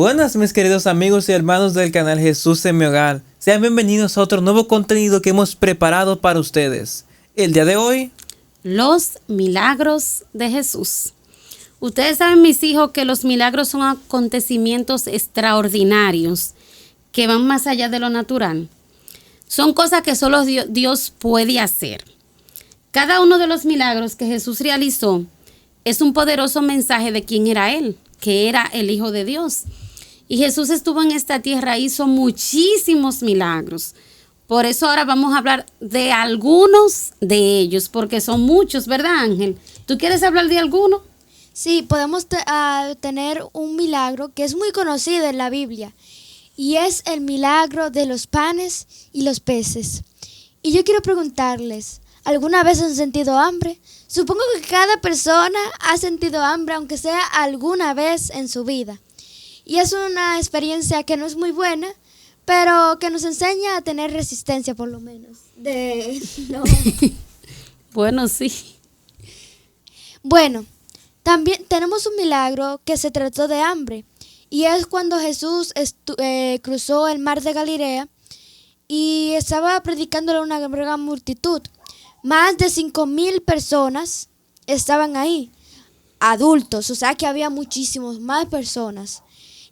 Buenas mis queridos amigos y hermanos del canal Jesús en mi hogar. Sean bienvenidos a otro nuevo contenido que hemos preparado para ustedes. El día de hoy, los milagros de Jesús. Ustedes saben, mis hijos, que los milagros son acontecimientos extraordinarios que van más allá de lo natural. Son cosas que solo Dios puede hacer. Cada uno de los milagros que Jesús realizó es un poderoso mensaje de quién era Él, que era el Hijo de Dios. Y Jesús estuvo en esta tierra, hizo muchísimos milagros. Por eso ahora vamos a hablar de algunos de ellos, porque son muchos, ¿verdad, Ángel? ¿Tú quieres hablar de alguno? Sí, podemos tener un milagro que es muy conocido en la Biblia, y es el milagro de los panes y los peces. Y yo quiero preguntarles, ¿alguna vez han sentido hambre? Supongo que cada persona ha sentido hambre, aunque sea alguna vez en su vida. Y es una experiencia que no es muy buena, pero que nos enseña a tener resistencia, por lo menos. Bueno, sí. Bueno, también tenemos un milagro que se trató de hambre. Y es cuando Jesús cruzó el mar de Galilea y estaba predicándole a una gran multitud. Más de 5,000 personas estaban ahí, adultos, o sea que había muchísimos más personas.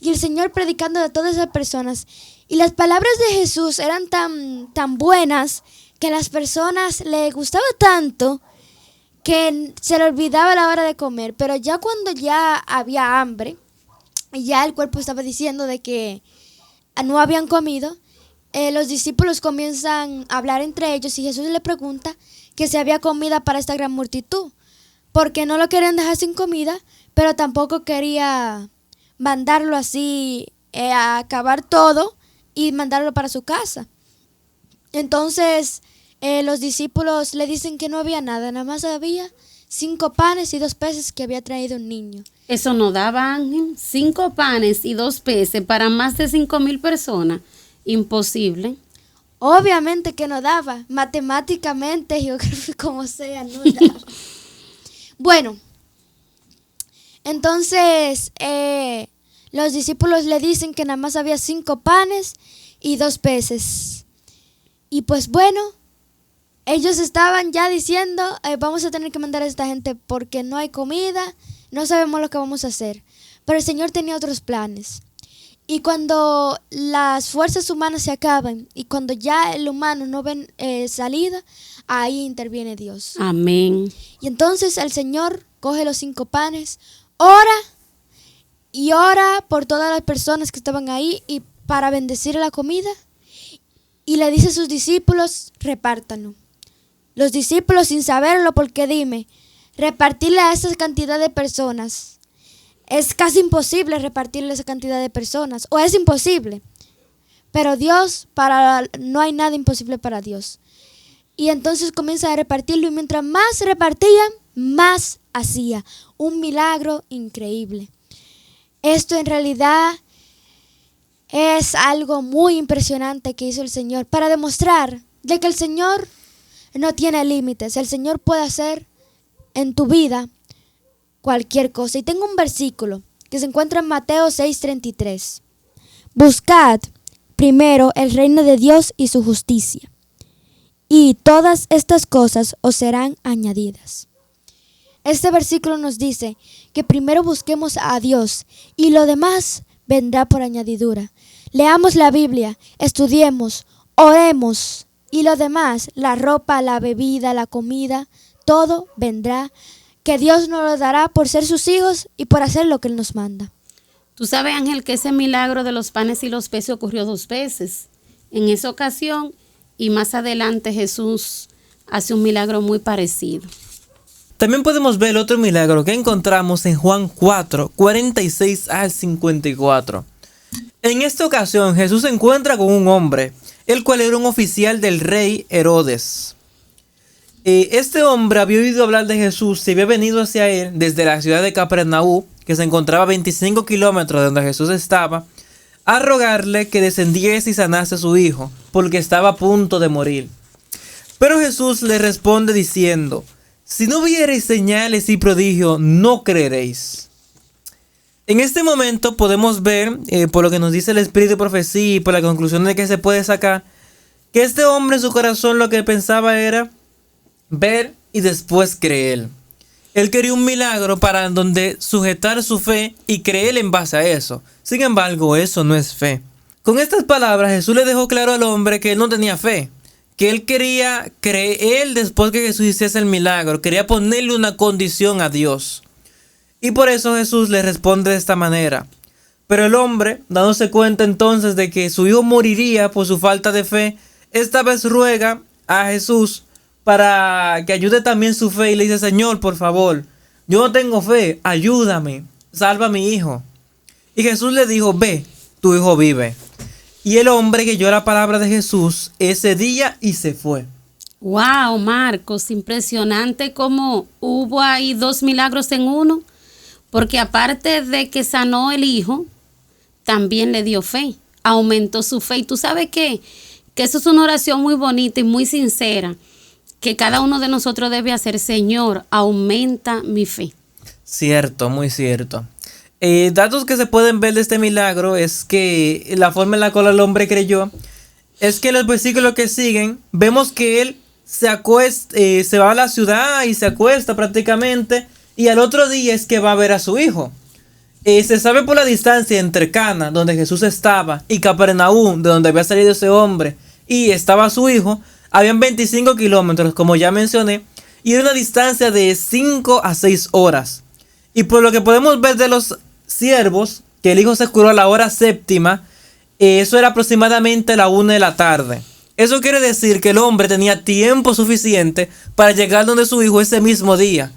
Y el Señor predicando a todas esas personas. Y las palabras de Jesús eran tan buenas que a las personas les gustaba tanto que se le olvidaba la hora de comer. Pero ya cuando ya había hambre, y ya el cuerpo estaba diciendo de que no habían comido, los discípulos comienzan a hablar entre ellos y Jesús le pregunta que si había comida para esta gran multitud, porque no lo querían dejar sin comida, pero tampoco quería mandarlo así a acabar todo y mandarlo para su casa. Entonces los discípulos le dicen que no había nada más había 5 panes y 2 peces que había traído un niño. Eso no daba, Ángel. 5 panes y 2 peces para más de 5,000 personas. Imposible. Obviamente que no daba. Matemáticamente, geográfico, como sea, no daba. Bueno, entonces los discípulos le dicen que nada más había 5 panes y 2 peces. Y pues bueno, ellos estaban ya diciendo, vamos a tener que mandar a esta gente porque no hay comida, no sabemos lo que vamos a hacer. Pero el Señor tenía otros planes. Y cuando las fuerzas humanas se acaban y cuando ya el humano no ven salida, ahí interviene Dios. Amén. Y entonces el Señor coge los 5 panes, ora por todas las personas que estaban ahí y para bendecir la comida. Y le dice a sus discípulos, repártanlo. Los discípulos, sin saberlo, porque dime, repartirle a esa cantidad de personas. Es casi imposible repartirle a esa cantidad de personas, o es imposible. Pero no hay nada imposible para Dios. Y entonces comienza a repartirlo, y mientras más repartían, más hacía. Un milagro increíble. Esto en realidad es algo muy impresionante que hizo el Señor para demostrar de que el Señor no tiene límites. El Señor puede hacer en tu vida cualquier cosa. Y tengo un versículo que se encuentra en Mateo 6:33. Buscad primero el reino de Dios y su justicia, y todas estas cosas os serán añadidas. Este versículo nos dice que primero busquemos a Dios y lo demás vendrá por añadidura. Leamos la Biblia, estudiemos, oremos y lo demás, la ropa, la bebida, la comida, todo vendrá, que Dios nos lo dará por ser sus hijos y por hacer lo que Él nos manda. Tú sabes, Ángel, que ese milagro de los panes y los peces ocurrió 2 veces. En esa ocasión y más adelante Jesús hace un milagro muy parecido. también podemos ver otro milagro que encontramos en Juan 4, 46 al 54. En esta ocasión Jesús se encuentra con un hombre, el cual era un oficial del rey Herodes. Este hombre había oído hablar de Jesús y había venido hacia él desde la ciudad de Capernaú, que se encontraba a 25 kilómetros de donde Jesús estaba, a rogarle que descendiese y sanase a su hijo, porque estaba a punto de morir. Pero Jesús le responde diciendo: si no viereis señales y prodigios, no creeréis. En este momento podemos ver, por lo que nos dice el Espíritu de Profecía y por la conclusión de que se puede sacar, que este hombre en su corazón lo que pensaba era ver y después creer. Él quería un milagro para donde sujetar su fe y creer en base a eso. Sin embargo, eso no es fe. Con estas palabras, Jesús le dejó claro al hombre que él no tenía fe, que él quería creer después que Jesús hiciese el milagro, quería ponerle una condición a Dios. Y por eso Jesús le responde de esta manera. Pero el hombre, dándose cuenta entonces de que su hijo moriría por su falta de fe, esta vez ruega a Jesús para que ayude también su fe y le dice: Señor, por favor, yo no tengo fe, ayúdame, salva a mi hijo. Y Jesús le dijo: ve, tu hijo vive. Y el hombre creyó la palabra de Jesús ese día y se fue. Wow, Marcos, impresionante cómo hubo ahí 2 milagros en uno, porque aparte de que sanó el hijo, también le dio fe, aumentó su fe. Y tú sabes que eso es una oración muy bonita y muy sincera, que cada uno de nosotros debe hacer: Señor, aumenta mi fe. Cierto, muy cierto. Datos que se pueden ver de este milagro es que la forma en la cual el hombre creyó es que en los versículos que siguen vemos que él se va a la ciudad y se acuesta prácticamente, y al otro día es que va a ver a su hijo. Se sabe por la distancia entre Cana, donde Jesús estaba, y Capernaum, de donde había salido ese hombre, y estaba su hijo, habían 25 kilómetros, como ya mencioné, y era una distancia de 5 a 6 horas. Y por lo que podemos ver de los siervos, que el hijo se curó a la hora séptima, eso era aproximadamente la 1 de la tarde. Eso quiere decir que el hombre tenía tiempo suficiente para llegar donde su hijo ese mismo día.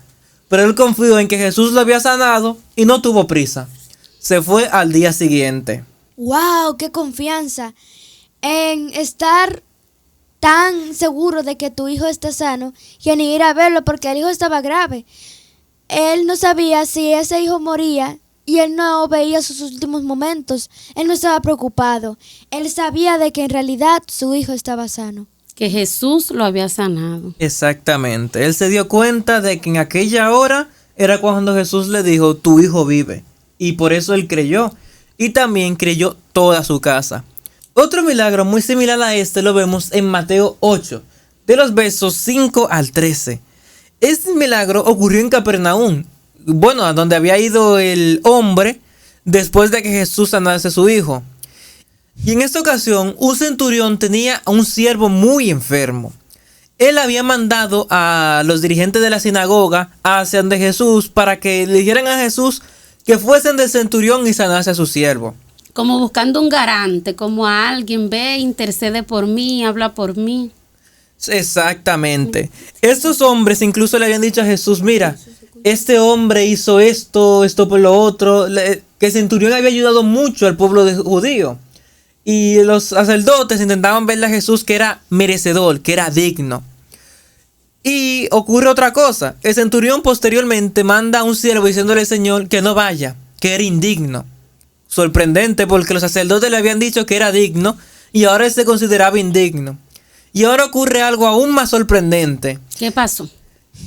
Pero él confió en que Jesús lo había sanado y no tuvo prisa. Se fue al día siguiente. ¡Wow! ¡Qué confianza! En estar tan seguro de que tu hijo está sano y en ir a verlo, porque el hijo estaba grave. Él no sabía si ese hijo moría y él no veía sus últimos momentos. Él no estaba preocupado. Él sabía de que en realidad su hijo estaba sano. Que Jesús lo había sanado. Exactamente. Él se dio cuenta de que en aquella hora era cuando Jesús le dijo: tu hijo vive. Y por eso él creyó. Y también creyó toda su casa. Otro milagro muy similar a este lo vemos en Mateo 8, de los versos 5 al 13. Este milagro ocurrió en Capernaum, bueno, a donde había ido el hombre después de que Jesús sanase a su hijo. Y en esta ocasión, un centurión tenía a un siervo muy enfermo. Él había mandado a los dirigentes de la sinagoga hacia donde Jesús para que le dijeran a Jesús que fuesen del centurión y sanase a su siervo. Como buscando un garante, como a alguien: ve, intercede por mí, habla por mí. Exactamente. Estos hombres incluso le habían dicho a Jesús: mira, este hombre hizo esto por lo otro. Que el centurión había ayudado mucho al pueblo judío. Y los sacerdotes intentaban verle a Jesús que era merecedor, que era digno. Y ocurre otra cosa. El centurión posteriormente manda a un siervo diciéndole al Señor que no vaya, que era indigno. Sorprendente, porque los sacerdotes le habían dicho que era digno y ahora él se consideraba indigno. Y ahora ocurre algo aún más sorprendente. ¿Qué pasó?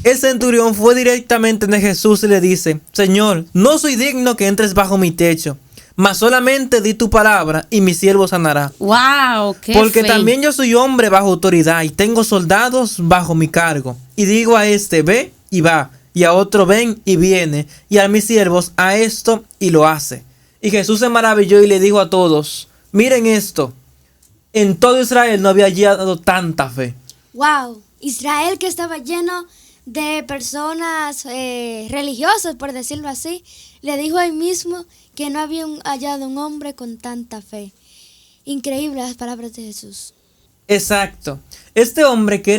El centurión fue directamente de Jesús y le dice: Señor, no soy digno que entres bajo mi techo, mas solamente di tu palabra y mi siervo sanará. ¡Wow! ¡Qué Porque fe! también yo soy hombre bajo autoridad y tengo soldados bajo mi cargo. Y digo a este: ve y va, y a otro: ven y viene, y a mis siervos: a esto y lo hace. Y Jesús se maravilló y le dijo a todos: miren esto. En todo Israel no había hallado tanta fe. ¡Wow! Israel, que estaba lleno de personas religiosas, por decirlo así, le dijo ahí mismo que no había hallado un hombre con tanta fe. Increíble las palabras de Jesús. Exacto. Este hombre que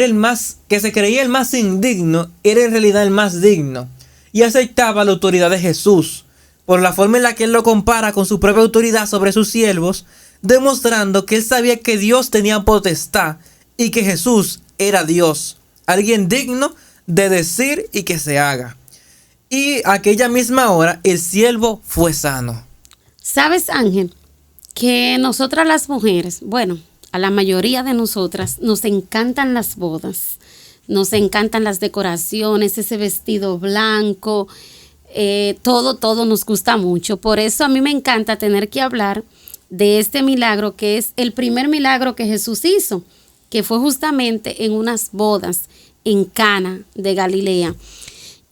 se creía el más indigno, era en realidad el más digno. Y aceptaba la autoridad de Jesús, por la forma en la que él lo compara con su propia autoridad sobre sus siervos, demostrando que él sabía que Dios tenía potestad y que Jesús era Dios, alguien digno de decir y que se haga. Y aquella misma hora el siervo fue sano. ¿Sabes, Ángel? Que nosotras las mujeres, bueno, a la mayoría de nosotras nos encantan las bodas, nos encantan las decoraciones, ese vestido blanco, todo nos gusta mucho. Por eso a mí me encanta tener que hablar de este milagro, que es el primer milagro que Jesús hizo, que fue justamente en unas bodas en Cana de Galilea.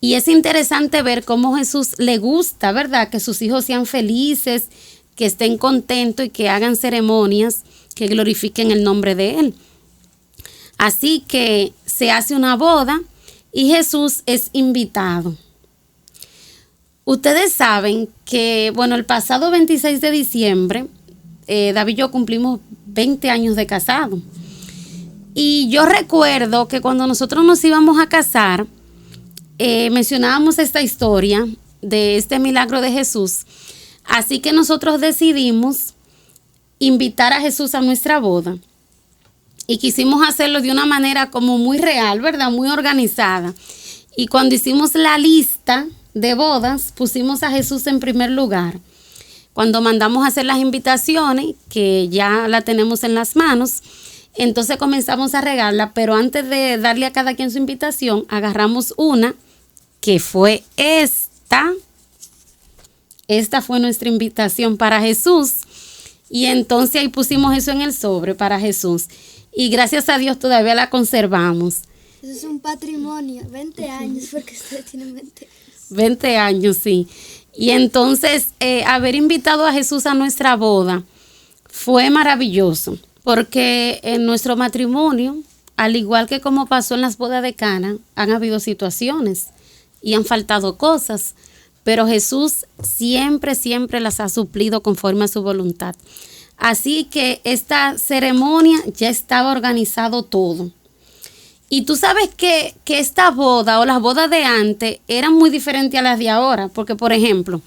Y es interesante ver cómo Jesús le gusta, ¿verdad?, que sus hijos sean felices, que estén contentos y que hagan ceremonias que glorifiquen el nombre de Él. Así que se hace una boda y Jesús es invitado. Ustedes saben que, bueno, el pasado 26 de diciembre, David y yo cumplimos 20 años de casado. Y yo recuerdo que cuando nosotros nos íbamos a casar, mencionábamos esta historia de este milagro de Jesús. Así que nosotros decidimos invitar a Jesús a nuestra boda. Y quisimos hacerlo de una manera como muy real, ¿verdad? Muy organizada. Y cuando hicimos la lista de bodas, pusimos a Jesús en primer lugar. Cuando mandamos a hacer las invitaciones, que ya la tenemos en las manos, entonces comenzamos a regarla, pero antes de darle a cada quien su invitación, agarramos una que fue esta. Esta fue nuestra invitación para Jesús. Y entonces ahí pusimos eso en el sobre para Jesús. Y gracias a Dios todavía la conservamos. Eso es un patrimonio, 20 años, porque ustedes tienen 20 años. 20 años, sí. Y entonces haber invitado a Jesús a nuestra boda fue maravilloso, porque en nuestro matrimonio, al igual que como pasó en las bodas de Cana, han habido situaciones y han faltado cosas, pero Jesús siempre las ha suplido conforme a su voluntad. Así que esta ceremonia ya estaba organizado todo. Y tú sabes que esta boda o las bodas de antes eran muy diferentes a las de ahora, porque por ejemplo,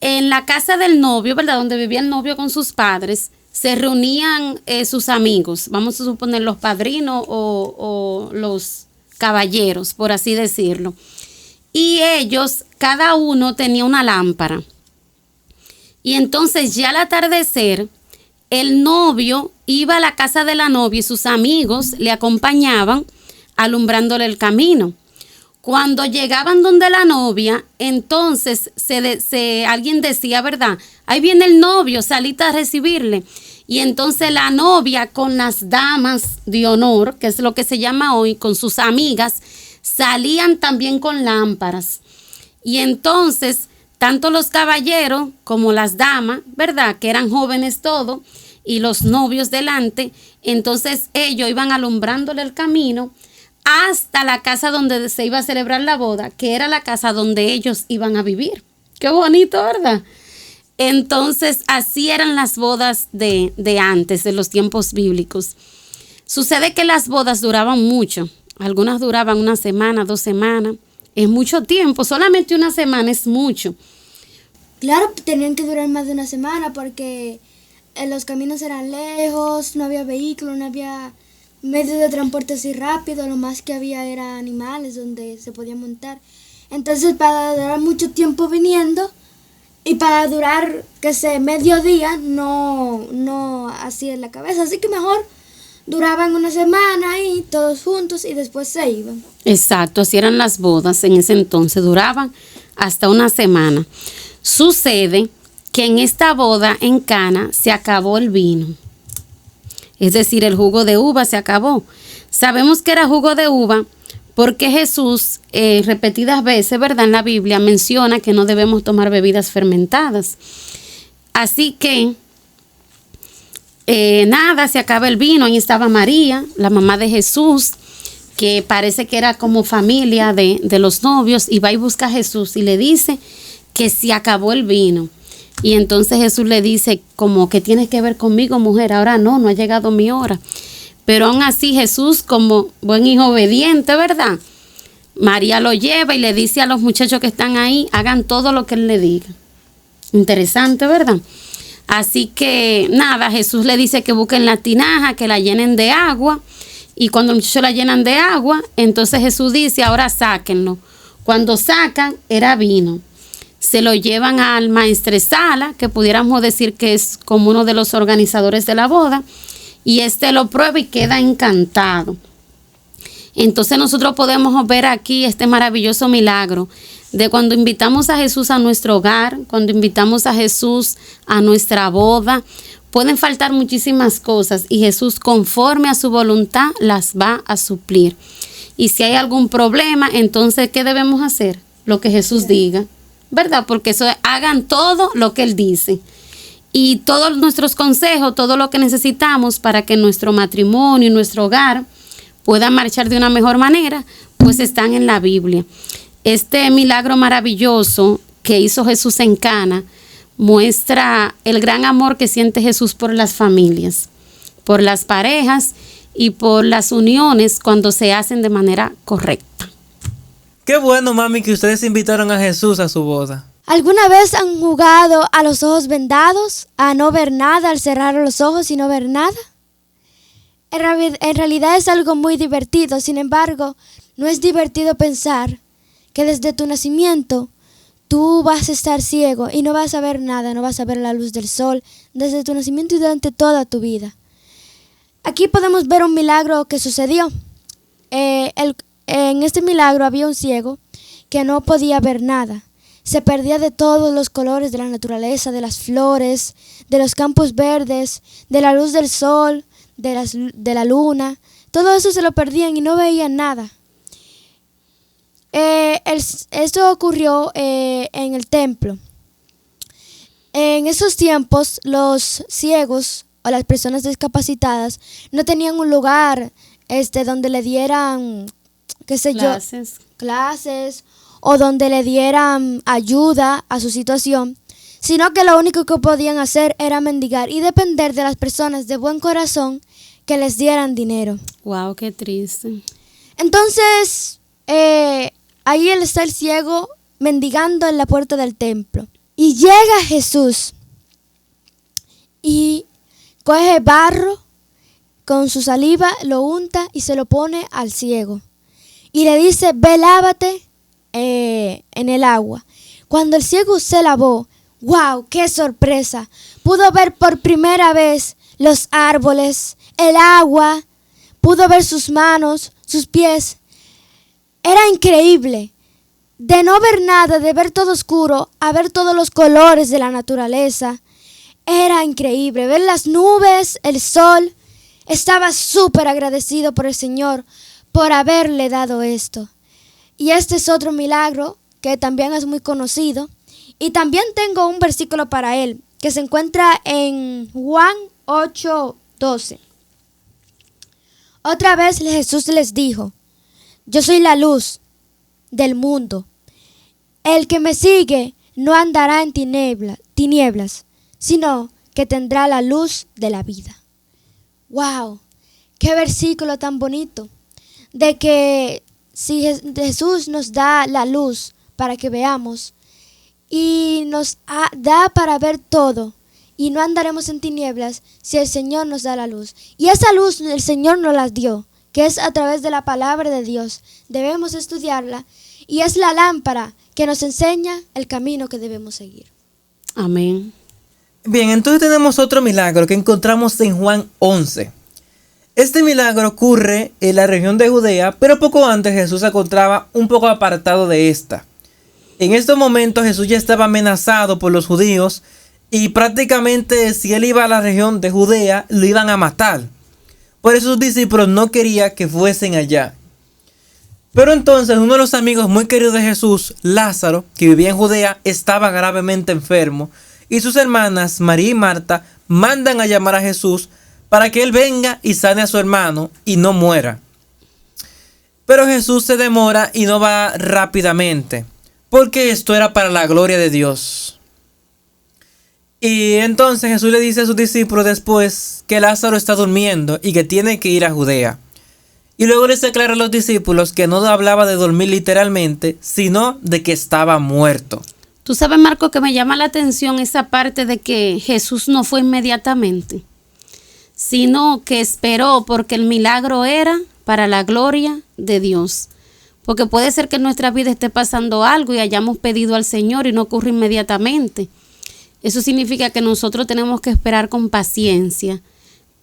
en la casa del novio, ¿verdad?, donde vivía el novio con sus padres, se reunían sus amigos, vamos a suponer los padrinos o los caballeros, por así decirlo. Y ellos, cada uno tenía una lámpara. Y entonces ya al atardecer, el novio iba a la casa de la novia y sus amigos le acompañaban alumbrándole el camino. Cuando llegaban donde la novia, entonces alguien decía, ¿verdad?, ahí viene el novio, salite a recibirle. Y entonces la novia con las damas de honor, que es lo que se llama hoy, con sus amigas, salían también con lámparas. Y entonces, tanto los caballeros como las damas, ¿verdad?, que eran jóvenes todos, y los novios delante, entonces ellos iban alumbrándole el camino hasta la casa donde se iba a celebrar la boda, que era la casa donde ellos iban a vivir. Qué bonito, ¿verdad? Entonces, así eran las bodas de antes, de los tiempos bíblicos. Sucede que las bodas duraban mucho. Algunas duraban 1 semana, 2 semanas. Es mucho tiempo, solamente 1 semana es mucho. Claro, tenían que durar más de 1 semana porque los caminos eran lejos, no había vehículos, no había medios de transporte así rápido, lo más que había eran animales donde se podía montar. Entonces, para durar mucho tiempo viniendo y para durar, que sé, medio día, no así en la cabeza. Así que mejor duraban 1 semana y todos juntos y después se iban. Exacto, así eran las bodas en ese entonces, duraban hasta 1 semana. Sucede que en esta boda en Cana se acabó el vino. Es decir, el jugo de uva se acabó. Sabemos que era jugo de uva porque Jesús repetidas veces, ¿verdad?, en la Biblia menciona que no debemos tomar bebidas fermentadas. Así que, se acaba el vino. Ahí estaba María, la mamá de Jesús, que parece que era como familia de los novios, y va y busca a Jesús y le dice que se acabó el vino. Y entonces Jesús le dice como que tienes que ver conmigo, mujer, ahora no ha llegado mi hora. Pero aún así Jesús, como buen hijo obediente, ¿verdad?, María lo lleva y le dice a los muchachos que están ahí, hagan todo lo que él le diga. Interesante, ¿verdad? Así que Jesús le dice que busquen la tinaja, que la llenen de agua. Y cuando los muchachos la llenan de agua, entonces Jesús dice, ahora sáquenlo. Cuando sacan, era vino. Se lo llevan al maestresala, que pudiéramos decir que es como uno de los organizadores de la boda, y lo prueba y queda encantado. Entonces nosotros podemos ver aquí este maravilloso milagro de cuando invitamos a Jesús a nuestro hogar, cuando invitamos a Jesús a nuestra boda. Pueden faltar muchísimas cosas y Jesús, conforme a su voluntad, las va a suplir. Y si hay algún problema, entonces, ¿qué debemos hacer? Lo que Jesús diga, ¿verdad? Porque eso es, hagan todo lo que Él dice. Y todos nuestros consejos, todo lo que necesitamos para que nuestro matrimonio y nuestro hogar pueda marchar de una mejor manera, pues están en la Biblia. Este milagro maravilloso que hizo Jesús en Cana muestra el gran amor que siente Jesús por las familias, por las parejas y por las uniones cuando se hacen de manera correcta. Qué bueno, mami, que ustedes invitaron a Jesús a su boda. ¿Alguna vez han jugado a los ojos vendados, a no ver nada, al cerrar los ojos y no ver nada? En realidad es algo muy divertido, sin embargo, no es divertido pensar que desde tu nacimiento tú vas a estar ciego y no vas a ver nada, no vas a ver la luz del sol desde tu nacimiento y durante toda tu vida. Aquí podemos ver un milagro que sucedió. En este milagro había un ciego que no podía ver nada. Se perdía de todos los colores de la naturaleza, de las flores, de los campos verdes, de la luz del sol, de la luna. Todo eso se lo perdían y no veían nada. Esto ocurrió en el templo. En esos tiempos, los ciegos o las personas discapacitadas no tenían un lugar donde le dieran, clases o donde le dieran ayuda a su situación, sino que lo único que podían hacer era mendigar y depender de las personas de buen corazón que les dieran dinero. Wow, qué triste. Entonces, ahí está el ciego mendigando en la puerta del templo. Y llega Jesús y coge barro con su saliva, lo unta y se lo pone al ciego. Y le dice, ve, lávate en el agua. Cuando el ciego se lavó, ¡wow! ¡Qué sorpresa! Pudo ver por primera vez los árboles, el agua, pudo ver sus manos, sus pies. Era increíble. De no ver nada, de ver todo oscuro, a ver todos los colores de la naturaleza. Era increíble. Ver las nubes, el sol. Estaba súper agradecido por el Señor por haberle dado esto. Y este es otro milagro que también es muy conocido. Y también tengo un versículo para él que se encuentra en Juan 8:12. Otra vez Jesús les dijo, yo soy la luz del mundo. El que me sigue no andará en tinieblas, sino que tendrá la luz de la vida. ¡Wow! ¡Qué versículo tan bonito! De que si Jesús nos da la luz para que veamos y nos da para ver todo y no andaremos en tinieblas si el Señor nos da la luz. Y esa luz el Señor nos la dio, que es a través de la palabra de Dios. Debemos estudiarla y es la lámpara que nos enseña el camino que debemos seguir. Amén. Bien, entonces tenemos otro milagro que encontramos en Juan 11. Este milagro ocurre en la región de Judea, pero poco antes Jesús se encontraba un poco apartado de esta. En estos momentos Jesús ya estaba amenazado por los judíos y prácticamente si él iba a la región de Judea lo iban a matar. Por eso sus discípulos no querían que fuesen allá. Pero entonces uno de los amigos muy queridos de Jesús, Lázaro, que vivía en Judea, estaba gravemente enfermo. Y sus hermanas, María y Marta, mandan a llamar a Jesús para que él venga y sane a su hermano y no muera. Pero Jesús se demora y no va rápidamente, porque esto era para la gloria de Dios. Y entonces Jesús le dice a sus discípulos después que Lázaro está durmiendo y que tiene que ir a Judea. Y luego les aclara a los discípulos que no hablaba de dormir literalmente, sino de que estaba muerto. Tú sabes, Marco, que me llama la atención esa parte de que Jesús no fue inmediatamente, sino que esperó porque el milagro era para la gloria de Dios. Porque puede ser que en nuestra vida esté pasando algo y hayamos pedido al Señor y no ocurre inmediatamente. Eso significa que nosotros tenemos que esperar con paciencia,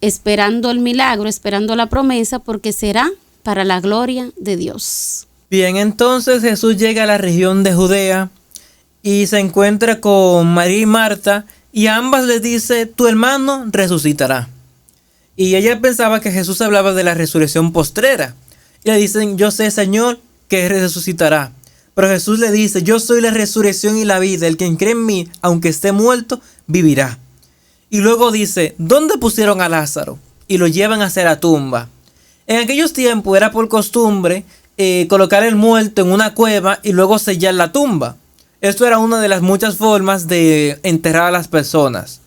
esperando el milagro, esperando la promesa, porque será para la gloria de Dios. Bien, entonces Jesús llega a la región de Judea y se encuentra con María y Marta y a ambas les dice, tu hermano resucitará. Y ella pensaba que Jesús hablaba de la resurrección postrera. Y le dicen, yo sé, Señor, que resucitará. Pero Jesús le dice, yo soy la resurrección y la vida. El que cree en mí, aunque esté muerto, vivirá. Y luego dice, ¿dónde pusieron a Lázaro? Y lo llevan hacia la tumba. En aquellos tiempos era por costumbre colocar el muerto en una cueva y luego sellar la tumba. Esto era una de las muchas formas de enterrar a las personas.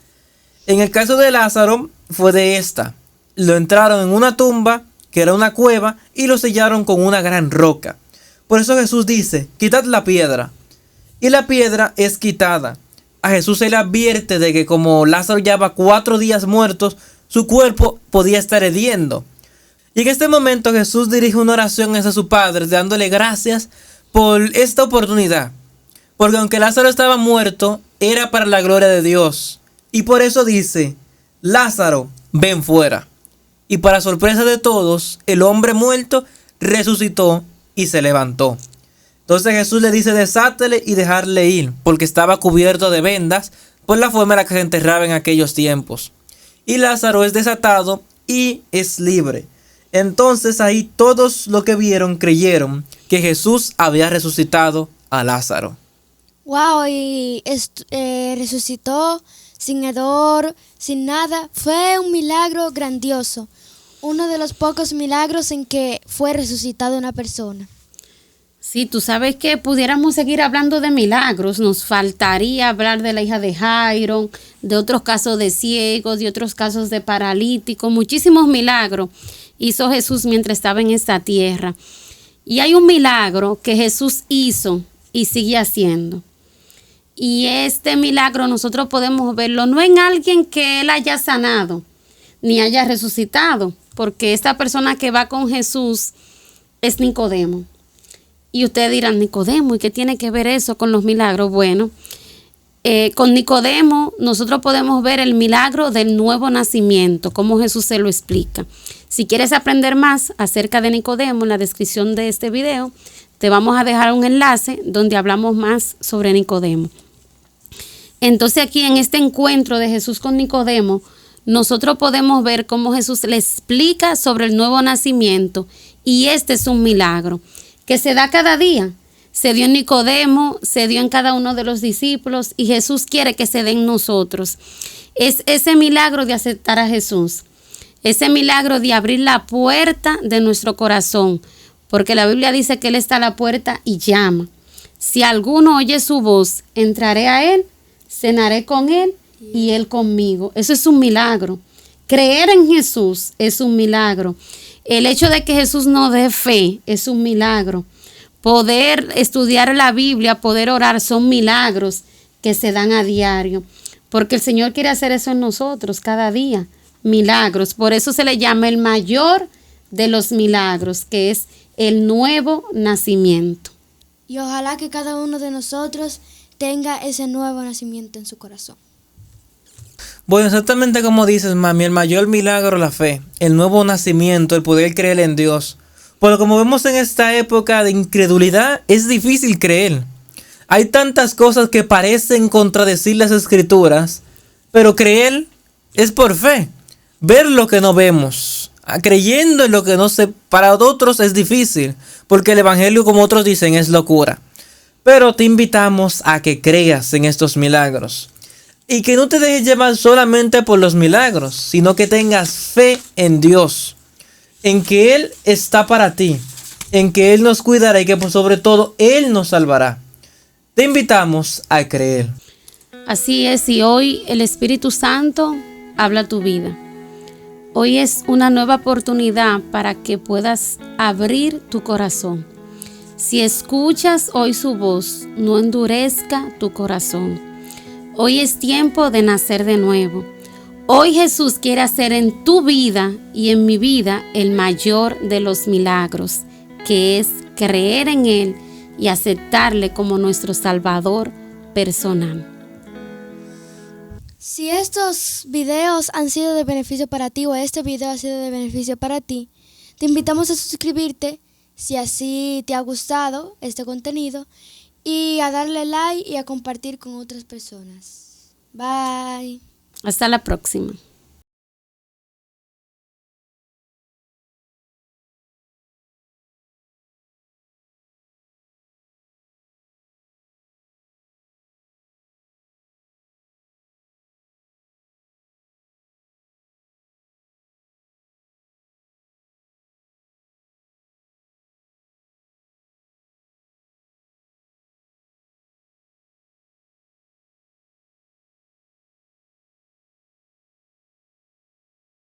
En el caso de Lázaro fue de esta. Lo entraron en una tumba, que era una cueva, y lo sellaron con una gran roca. Por eso Jesús dice, quitad la piedra. Y la piedra es quitada. A Jesús se le advierte de que como Lázaro llevaba 4 días muertos, su cuerpo podía estar hediendo. Y en este momento Jesús dirige una oración hacia su Padre, dándole gracias por esta oportunidad. Porque aunque Lázaro estaba muerto, era para la gloria de Dios. Y por eso dice, Lázaro, ven fuera. Y para sorpresa de todos, el hombre muerto resucitó y se levantó. Entonces Jesús le dice, desátele y dejarle ir, porque estaba cubierto de vendas por la forma en la que se enterraba en aquellos tiempos. Y Lázaro es desatado y es libre. Entonces ahí todos los que vieron creyeron que Jesús había resucitado a Lázaro. Wow, y resucitó sin hedor, sin nada. Fue un milagro grandioso. Uno de los pocos milagros en que fue resucitado una persona. Sí, tú sabes que pudiéramos seguir hablando de milagros. Nos faltaría hablar de la hija de Jairo, de otros casos de ciegos, de otros casos de paralíticos. Muchísimos milagros hizo Jesús mientras estaba en esta tierra. Y hay un milagro que Jesús hizo y sigue haciendo. Y este milagro nosotros podemos verlo no en alguien que él haya sanado, ni haya resucitado, porque esta persona que va con Jesús es Nicodemo. Y ustedes dirán, Nicodemo, ¿y qué tiene que ver eso con los milagros? Bueno, con Nicodemo nosotros podemos ver el milagro del nuevo nacimiento, como Jesús se lo explica. Si quieres aprender más acerca de Nicodemo, en la descripción de este video, te vamos a dejar un enlace donde hablamos más sobre Nicodemo. Entonces aquí en este encuentro de Jesús con Nicodemo, nosotros podemos ver cómo Jesús le explica sobre el nuevo nacimiento. Y este es un milagro que se da cada día. Se dio en Nicodemo, se dio en cada uno de los discípulos y Jesús quiere que se dé en nosotros. Es ese milagro de aceptar a Jesús. Ese milagro de abrir la puerta de nuestro corazón. Porque la Biblia dice que Él está a la puerta y llama. Si alguno oye su voz, entraré a Él, cenaré con Él y Él conmigo. Eso es un milagro. Creer en Jesús es un milagro. El hecho de que Jesús nos dé fe es un milagro. Poder estudiar la Biblia, poder orar, son milagros que se dan a diario. Porque el Señor quiere hacer eso en nosotros cada día. Milagros. Por eso se le llama el mayor de los milagros, que es el nuevo nacimiento. Y ojalá que cada uno de nosotros tenga ese nuevo nacimiento en su corazón. Bueno, exactamente como dices, mami, el mayor milagro, la fe, el nuevo nacimiento, el poder creer en Dios. Pero como vemos en esta época de incredulidad, es difícil creer. Hay tantas cosas que parecen contradecir las escrituras, pero creer es por fe. Ver lo que no vemos, creyendo en lo que no se, para otros es difícil, porque el evangelio, como otros dicen, es locura. Pero te invitamos a que creas en estos milagros. Y que no te dejes llevar solamente por los milagros, sino que tengas fe en Dios, en que Él está para ti, en que Él nos cuidará y que por sobre todo Él nos salvará. Te invitamos a creer. Así es, y hoy el Espíritu Santo habla a tu vida. Hoy es una nueva oportunidad para que puedas abrir tu corazón. Si escuchas hoy su voz, no endurezca tu corazón. Hoy es tiempo de nacer de nuevo. Hoy Jesús quiere hacer en tu vida y en mi vida el mayor de los milagros, que es creer en Él y aceptarle como nuestro Salvador personal. Si estos videos han sido de beneficio para ti o este video ha sido de beneficio para ti, te invitamos a suscribirte si así te ha gustado este contenido y a darle like y a compartir con otras personas. Bye. Hasta la próxima.